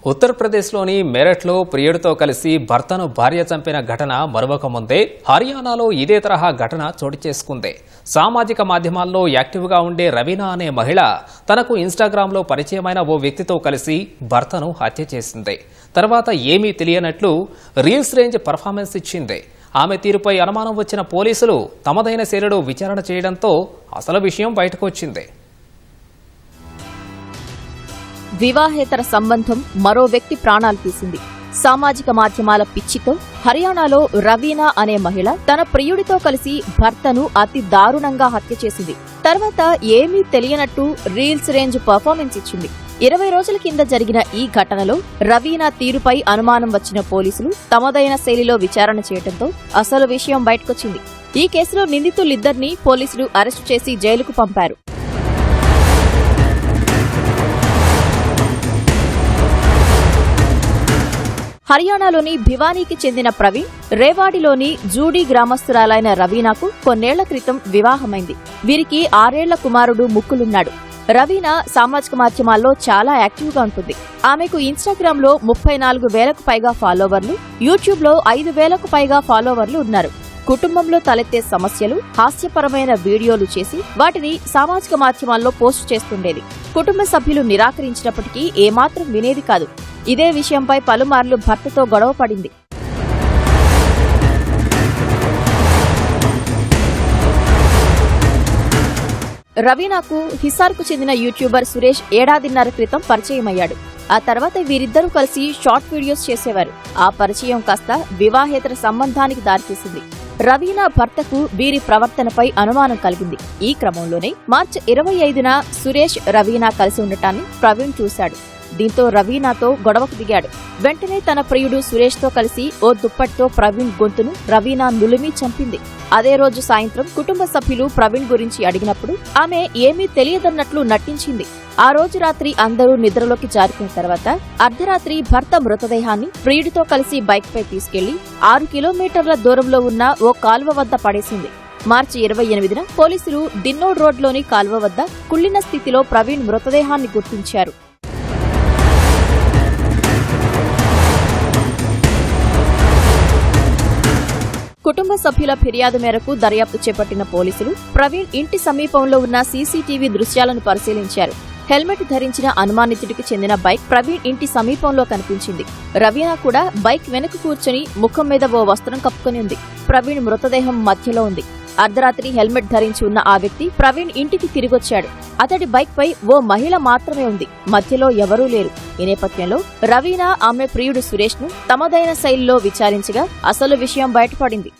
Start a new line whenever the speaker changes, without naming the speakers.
ఉత్తరప్రదేశ్లోని మెరట్లో ప్రియుడితో కలిసి భర్తను భార్య చంపిన ఘటన మరొక ముందే హర్యానాలో ఇదే తరహా ఘటన చోటు చేసుకుంది. సామాజిక మాధ్యమాల్లో యాక్టివ్గా ఉండే రవీనా అనే మహిళ తనకు ఇన్స్టాగ్రామ్లో పరిచయమైన ఓ వ్యక్తితో కలిసి భర్తను హత్య చేసింది. తర్వాత ఏమీ తెలియనట్లు రీల్స్ రేంజ్ పర్ఫార్మెన్స్ ఇచ్చింది. ఆమె తీరుపై అనుమానం వచ్చిన పోలీసులు తమదైన శైలిలో విచారణ చేయడంతో అసలు విషయం బయటకు వచ్చింది.
వివాహేతర సంబంధం మరో వ్యక్తి ప్రాణాలు తీసింది. సామాజిక మాధ్యమాల పిచ్చితో హర్యానాలో రవీనా అనే మహిళ తన ప్రియుడితో కలిసి భర్తను అతి దారుణంగా హత్య చేసింది. తర్వాత ఏమీ తెలియనట్టు రీల్స్ రేంజ్ పర్ఫార్మెన్స్ ఇచ్చింది. 20 రోజుల కింద జరిగిన ఈ ఘటనలో రవీనా తీరుపై అనుమానం వచ్చిన పోలీసులు తమదైన శైలిలో విచారణ చేయడంతో అసలు విషయం బయటకొచ్చింది. ఈ కేసులో నిందితులిద్దరినీ పోలీసులు అరెస్టు చేసి జైలుకు పంపారు. హర్యానాలోని భివానీకి చెందిన ప్రవీణ్, రేవాడిలోని జూడీ గ్రామస్తురాలైన రవీనాకు కొన్నేళ్ల క్రితం వివాహమైంది. వీరికి 6 ఏళ్ల కుమారుడు ముక్కులున్నాడు. రవీనా సామాజిక మాధ్యమాల్లో చాలా యాక్టివ్గా ఉంటుంది. ఆమెకు ఇన్స్టాగ్రామ్లో 34,000కు పైగా ఫాలోవర్లు, యూట్యూబ్లో 5,000కు పైగా ఫాలోవర్లు ఉన్నారు. కుటుంబంలో తలెత్తే సమస్యలు, హాస్యపరమైన వీడియోలు చేసి వాటిని సామాజిక మాధ్యమాల్లో పోస్టు చేస్తుండేది. కుటుంబ సభ్యులు నిరాకరించినప్పటికీ ఏమాత్రం వినేది కాదు. ఇదే విషయంపై పలుమార్లు భర్తతో గొడవ పడింది. రవీనాకు హిసార్కు చెందిన యూట్యూబర్ సురేష్ ఏడాదిన్నర క్రితం పరిచయమయ్యాడు. ఆ తర్వాత వీరిద్దరూ కలిసి షార్ట్ వీడియోస్ చేసేవారు. ఆ పరిచయం కాస్త వివాహేతర సంబంధానికి దారితీసింది. రవీనా భర్తకు వీరి ప్రవర్తనపై అనుమానం కలిగింది. ఈ క్రమంలోనే మార్చి 25న సురేష్, రవీనా కలిసి ఉండటాన్ని ప్రవీణ్ చూశాడు. దీంతో రవీనాతో గొడవకు దిగాడు. వెంటనే తన ప్రియుడు సురేష్తో కలిసి ఓ దుప్పటితో ప్రవీణ్ గొంతును రవీనా నులిమి చంపింది. అదే రోజు సాయంత్రం కుటుంబ సభ్యులు ప్రవీణ్ గురించి అడిగినప్పుడు ఆమె ఏమీ తెలియదన్నట్లు నటించింది. ఆ రోజు రాత్రి అందరూ నిద్రలోకి జారుకున్న తర్వాత అర్ధరాత్రి భర్త మృతదేహాన్ని ప్రియుడితో కలిసి బైక్పై తీసుకెళ్లి 6 కిలోమీటర్ల దూరంలో ఉన్న ఓ కాల్వ వద్ద పడేసింది. మార్చి 28న పోలీసులు దిన్నోడ్ రోడ్లోని కాల్వ వద్ద కుళ్లిన స్థితిలో ప్రవీణ్ మృతదేహాన్ని గుర్తించారు. కుటుంబ సభ్యుల ఫిర్యాదు మేరకు దర్యాప్తు చేపట్టిన పోలీసులు ప్రవీణ్ ఇంటి సమీపంలో ఉన్న సీసీటీవీ దృశ్యాలను పరిశీలించారు. హెల్మెట్ ధరించిన అనుమానితుడికి చెందిన బైక్ ప్రవీణ్ ఇంటి సమీపంలో కనిపించింది. రవీనా కూడా బైక్ వెనుక కూర్చుని ముఖం మీద ఓ వస్త్రం కప్పుకొని ఉంది. ప్రవీణ్ మృతదేహం మధ్యలో ఉంది. అర్ధరాత్రి హెల్మెట్ ధరించి ఉన్న ఆ వ్యక్తి ప్రవీణ్ ఇంటికి తిరిగొచ్చాడు. అతడి బైక్ పై ఓ మహిళ మాత్రమే ఉంది. మధ్యలో ఎవరూ లేరు. ఈ నేపథ్యంలో రవీనా ఆమె ప్రియుడు సురేష్ ను తమదైన శైలిలో విచారించగా అసలు విషయం బయటపడింది.